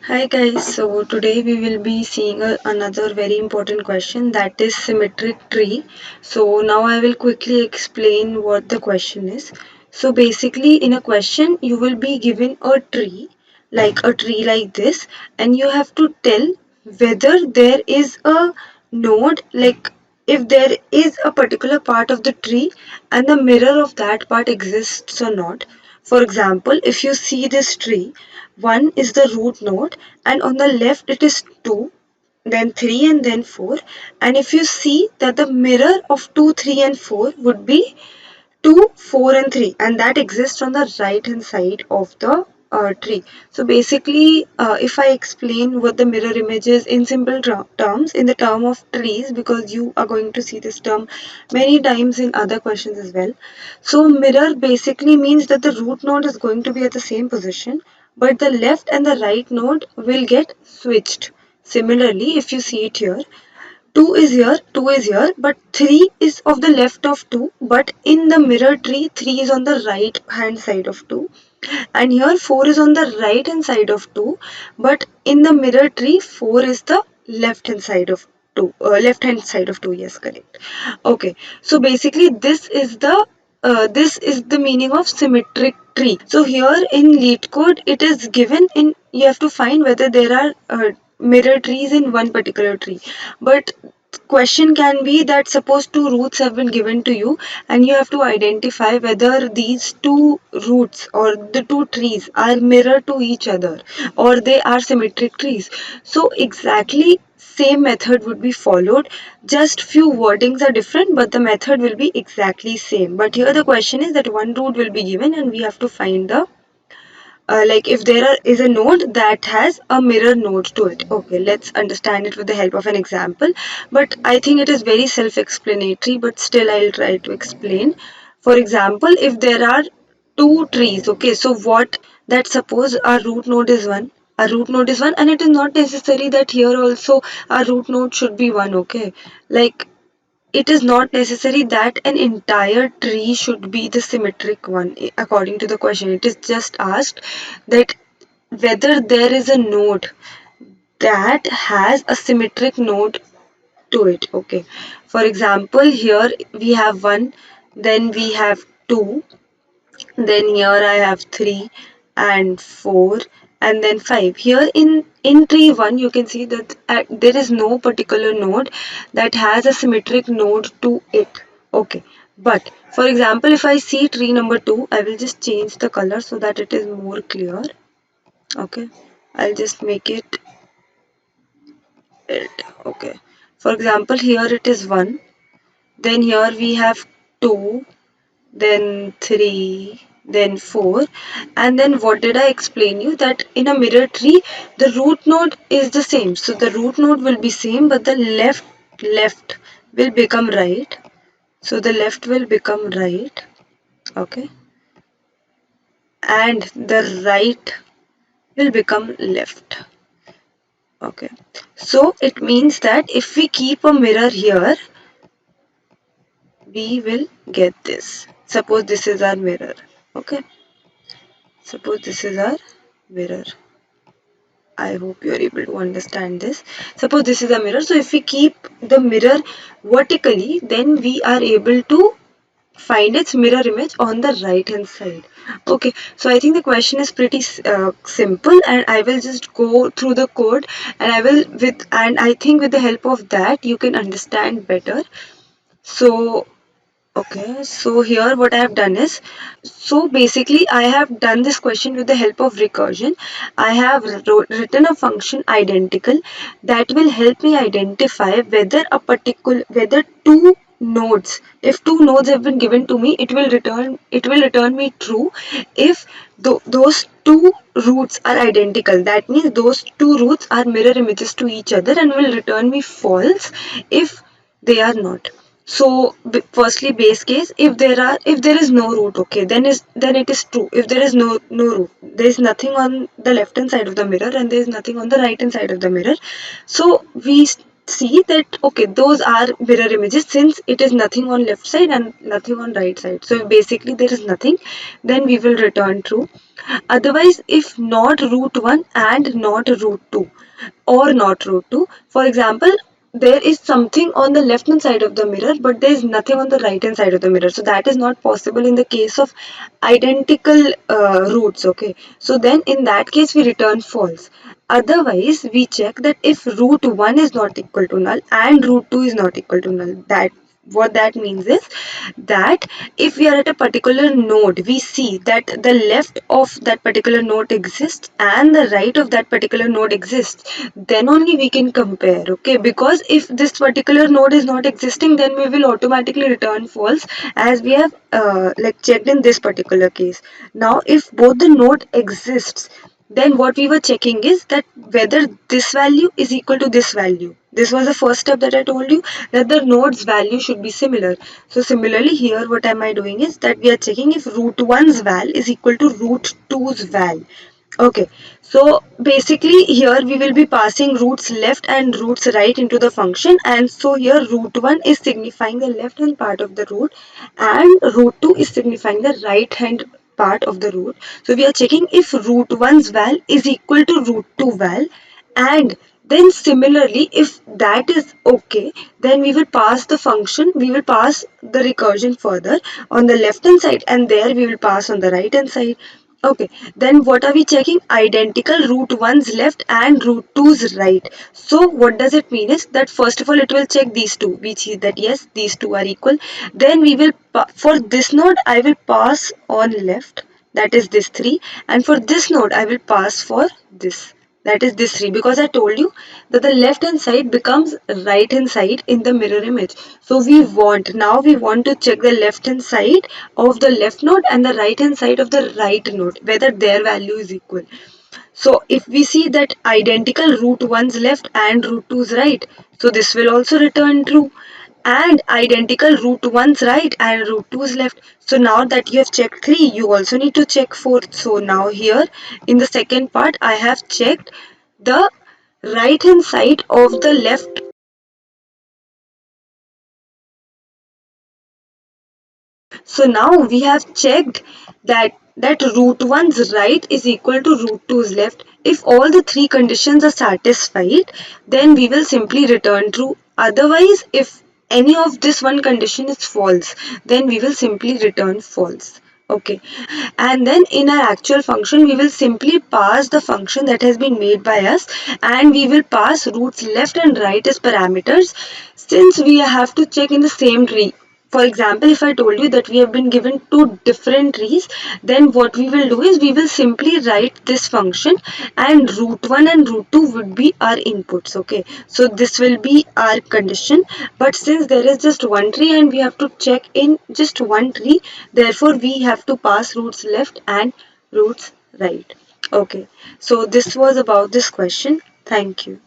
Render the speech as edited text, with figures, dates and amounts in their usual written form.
Hi guys, so today we will be seeing another very important question, that is symmetric tree. So now I will quickly explain what the question is. So basically in a question you will be given a tree like this, and you have to tell whether there is a node, like if there is a particular part of the tree and the mirror of that part exists or not. For example, if you see this tree, 1 is the root node, and on the left it is 2, then 3, and then 4. And if you see that the mirror of 2, 3, and 4 would be 2, 4, and 3, and that exists on the right hand side of the tree. So basically, if I explain what the mirror image is in simple terms, in the term of trees, because you are going to see this term many times in other questions as well. So mirror basically means that the root node is going to be at the same position, but the left and the right node will get switched. Similarly, if you see it here, 2 is here, but 3 is of the left of 2, but in the mirror tree, 3 is on the right hand side of 2. And here 4 is on the right hand side of 2, but in the mirror tree, 4 is the left hand side of 2. Left hand side of 2, yes, correct. Okay, so basically this is the meaning of symmetric tree. So here in Leetcode, it is given in, you have to find whether there are mirror trees in one particular tree. But question can be that suppose two roots have been given to you, and you have to identify whether these two roots or the two trees are mirror to each other or they are symmetric trees. So exactly same method would be followed, just few wordings are different, but the method will be exactly same. But here the question is that one root will be given and we have to find the like if is a node that has a mirror node to it. Okay, let's understand it with the help of an example. But I think it is very self-explanatory, but still I'll try to explain. For example, if there are two trees, okay, so what that suppose our root node is one. A root node is one, and it is not necessary that here also our root node should be one, okay? Like it is not necessary that an entire tree should be the symmetric one according to the question. It is just asked that whether there is a node that has a symmetric node to it. Okay. For example, here we have 1, then we have 2, then here I have 3 and 4 and then 5. Here in tree 1 you can see that there is no particular node that has a symmetric node to it. Okay. But for example, if I see tree number 2, I will just change the color so that it is more clear. Okay. I'll just make it red. Okay. For example, here it is 1. Then here we have 2, then 3, then 4, and then what did I explain you, that in a mirror tree the root node is the same, so the root node will be same, but the left will become right, so the left will become right, okay, and the right will become left, okay. So it means that if we keep a mirror here, we will get this. Suppose this is our mirror, okay, suppose this is our mirror. I hope you are able to understand this. Suppose this is a mirror. So if we keep the mirror vertically, then we are able to find its mirror image on the right hand side. Okay, so I think the question is pretty simple, and I will just go through the code, and I think with the help of that you can understand better. So okay, so here what I have done is, so basically I have done this question with the help of recursion. I have written a function identical that will help me identify whether two nodes, if two nodes have been given to me, it will return me true if those two roots are identical. That means those two roots are mirror images to each other, and will return me false if they are not. So firstly, base case, if there is no root, okay, then it is true. If there is no root, there is nothing on the left hand side of the mirror and there is nothing on the right hand side of the mirror. So we see that okay, those are mirror images since it is nothing on left side and nothing on right side. So if basically there is nothing, then we will return true. Otherwise, if not root 1 and not root 2, or not root 2, for example, there is something on the left hand side of the mirror, but there is nothing on the right hand side of the mirror. So that is not possible in the case of identical roots. Okay, so then in that case we return false. Otherwise, we check that if root 1 is not equal to null and root 2 is not equal to null, that what that means is that if we are at a particular node, we see that the left of that particular node exists and the right of that particular node exists, then only we can compare. Okay, because if this particular node is not existing, then we will automatically return false, as we have like checked in this particular case. Now if both the node exists, then what we were checking is that whether this value is equal to this value. This was the first step that I told you, that the node's value should be similar. So similarly here what am I doing is that we are checking if root 1's val is equal to root 2's val. Okay, so basically here we will be passing roots left and roots right into the function, and so here root 1 is signifying the left hand part of the root and root 2 is signifying the right hand part of the root. So we are checking if root 1's val is equal to root 2 val, and then similarly if that is okay, then we will pass the function, we will pass the recursion further on the left hand side, and there we will pass on the right hand side. Okay, then what are we checking? Identical root 1's left and root 2's right. So what does it mean is that first of all it will check these two. We see that yes, these two are equal. Then we will, for this node I will pass on left, that is this 3, and for this node I will pass for this, that is this 3, because I told you that the left hand side becomes right hand side in the mirror image. So we want to check the left hand side of the left node and the right hand side of the right node, whether their value is equal. So if we see that identical root 1's left and root 2's right, so this will also return true. And identical root 1's right and root 2's left. So now that you have checked 3, you also need to check 4. So now here in the second part, I have checked the right hand side of the left. So now we have checked that root 1's right is equal to root 2's left. If all the three conditions are satisfied, then we will simply return true. Otherwise, if any of this one condition is false, then we will simply return false. Okay, and then in our actual function we will simply pass the function that has been made by us, and we will pass roots left and right as parameters, since we have to check in the same tree. For example, if I told you that we have been given two different trees, then what we will do is we will simply write this function, and root 1 and root 2 would be our inputs. Okay, so this will be our condition, but since there is just one tree and we have to check in just one tree, therefore we have to pass roots left and roots right. Okay, so this was about this question. Thank you.